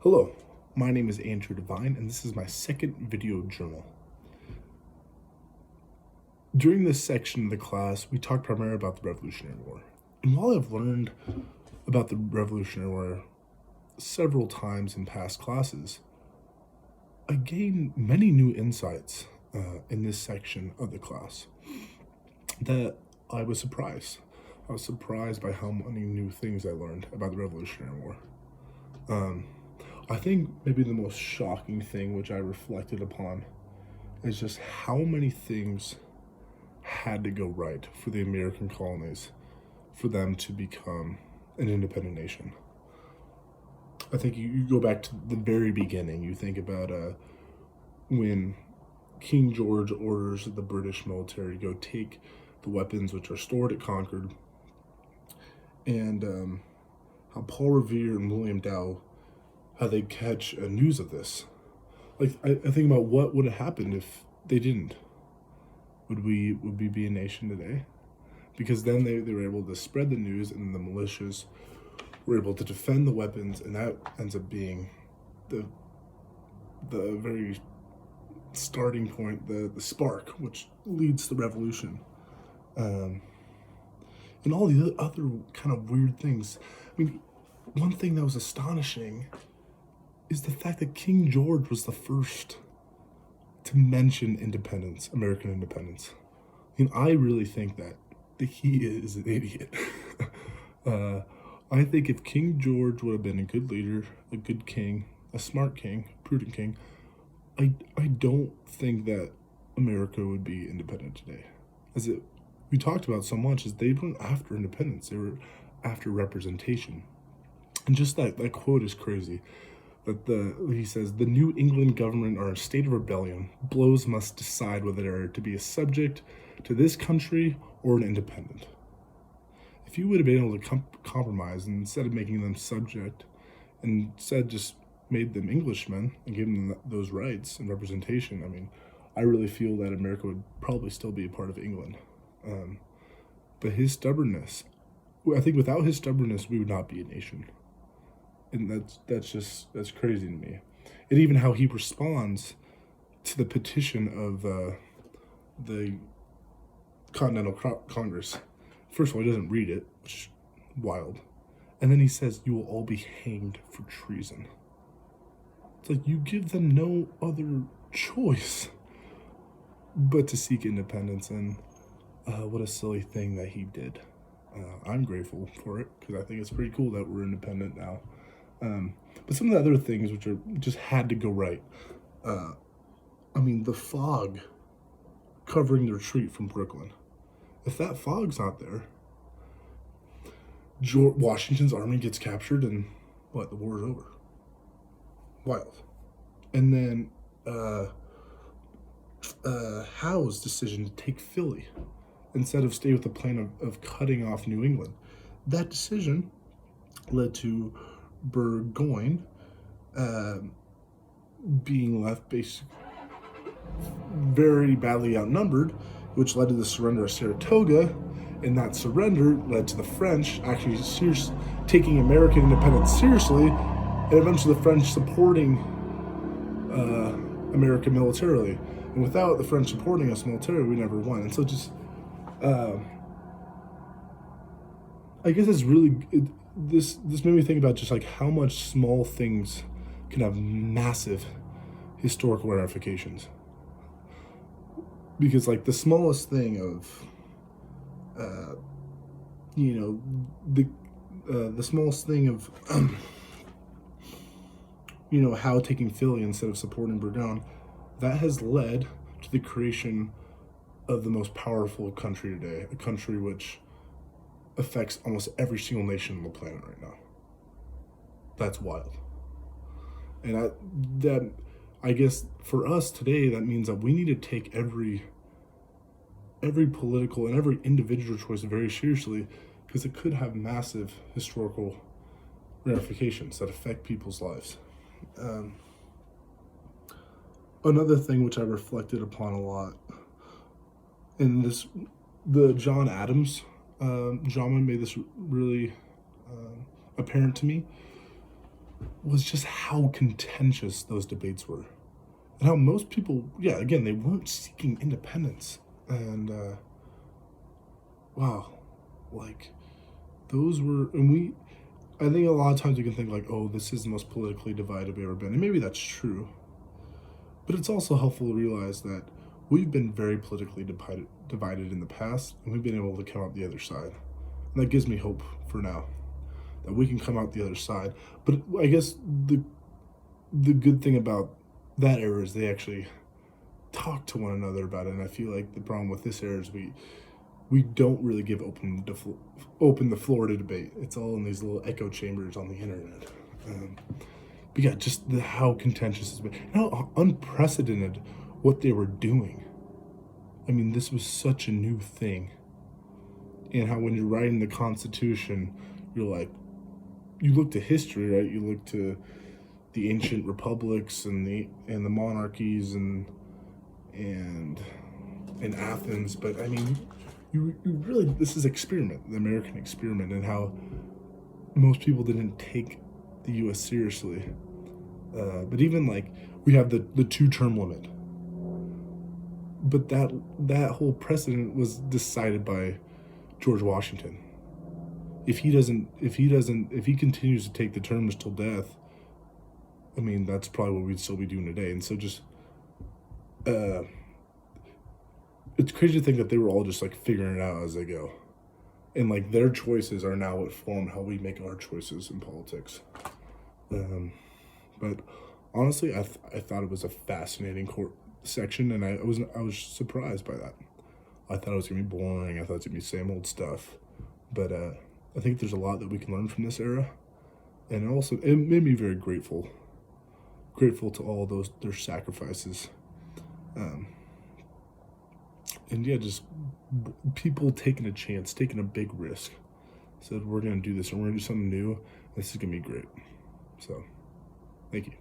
Hello, my name is Andrew Devine, and this is my second video journal. During this section of the class, we talked primarily about the Revolutionary War. And while I've learned about the Revolutionary War several times in past classes, I gained many new insights in this section of the class that I was surprised. I was surprised by how many new things I learned about the Revolutionary War. I think maybe the most shocking thing which I reflected upon is just how many things had to go right for the American colonies for them to become an independent nation. I think you go back to the very beginning. You think about when King George orders the British military to go take the weapons which are stored at Concord, and how Paul Revere and William Dow, how they catch news of this. Like I think about what would have happened if they didn't. Would we be a nation today? Because then they were able to spread the news, and the militias were able to defend the weapons, and that ends up being the very starting point, the spark, which leads to the revolution. And all the other kind of weird things. I mean, one thing that was astonishing is the fact that King George was the first to mention independence, American independence. I mean, I really think that he is an idiot. I think if King George would have been a good leader, a good king, a smart king, prudent king, I don't think that America would be independent today. We talked about so much, is they weren't after independence, they were after representation. And just that quote is crazy. That he says, the New England government are a state of rebellion. Blows must decide whether they are to be a subject to this country or an independent. If you would have been able to compromise, and instead of making them subject, and instead just made them Englishmen and gave them those rights and representation, I mean, I really feel that America would probably still be a part of England. But his stubbornness, I think without his stubbornness, we would not be a nation. And that's crazy to me. And even how he responds to the petition of the Continental Congress. First of all, he doesn't read it, which is wild. And then he says, you will all be hanged for treason. It's like you give them no other choice but to seek independence. And what a silly thing that he did. I'm grateful for it, because I think it's pretty cool that we're independent now. But some of the other things which are just had to go right. I mean, the fog covering the retreat from Brooklyn. If that fog's not there, Washington's army gets captured, and the war is over. Wild. And then Howe's decision to take Philly instead of stay with the plan of cutting off New England. That decision led to Burgoyne being left basically very badly outnumbered, which led to the surrender of Saratoga, and that surrender led to the French actually taking American independence seriously, and eventually the French supporting America militarily. And without the French supporting us militarily, we never won. And so just, I guess it's really, this made me think about just like how much small things can have massive historical ramifications. Because like the smallest thing of, the smallest thing of, how taking Philly instead of supporting Burgoyne, that has led to the creation of the most powerful country today, a country which affects almost every single nation on the planet right now. That's wild. And I guess for us today, that means that we need to take every political and every individual choice very seriously, because it could have massive historical ramifications that affect people's lives. Another thing which I reflected upon a lot in the John Adams drama made this really apparent to me, was just how contentious those debates were. And how most people, yeah, again, they weren't seeking independence. And wow, like those were, and I think a lot of times we can think like, oh, this is the most politically divided we've ever been. And maybe that's true. But it's also helpful to realize that we've been very politically divided in the past, and we've been able to come out the other side. And that gives me hope for now, that we can come out the other side. But I guess the good thing about that era is they actually talk to one another about it. And I feel like the problem with this era is we don't really give open the floor to debate. It's all in these little echo chambers on the internet. But yeah, just how contentious it's been, and how unprecedented what they were doing. I mean, this was such a new thing. And how when you're writing the Constitution, you're like, you look to history, right? You look to the ancient republics and the monarchies and Athens, but I mean, you really, this is experiment, the American experiment, and how most people didn't take the U.S. seriously. But even like we have the 2-term limit, but that whole precedent was decided by George Washington. If he continues to take the terms till death, I mean, that's probably what we'd still be doing today. And so just, it's crazy to think that they were all just like figuring it out as they go. And like their choices are now what form how we make our choices in politics. But honestly, I thought it was a fascinating court section, and I was surprised by that. I thought it was gonna be boring. I thought it was gonna be same old stuff. But I think there's a lot that we can learn from this era, and also it made me very grateful to all their sacrifices, and yeah, just people taking a chance, taking a big risk. Said we're gonna do this, and we're gonna do something new. This is gonna be great. So, thank you.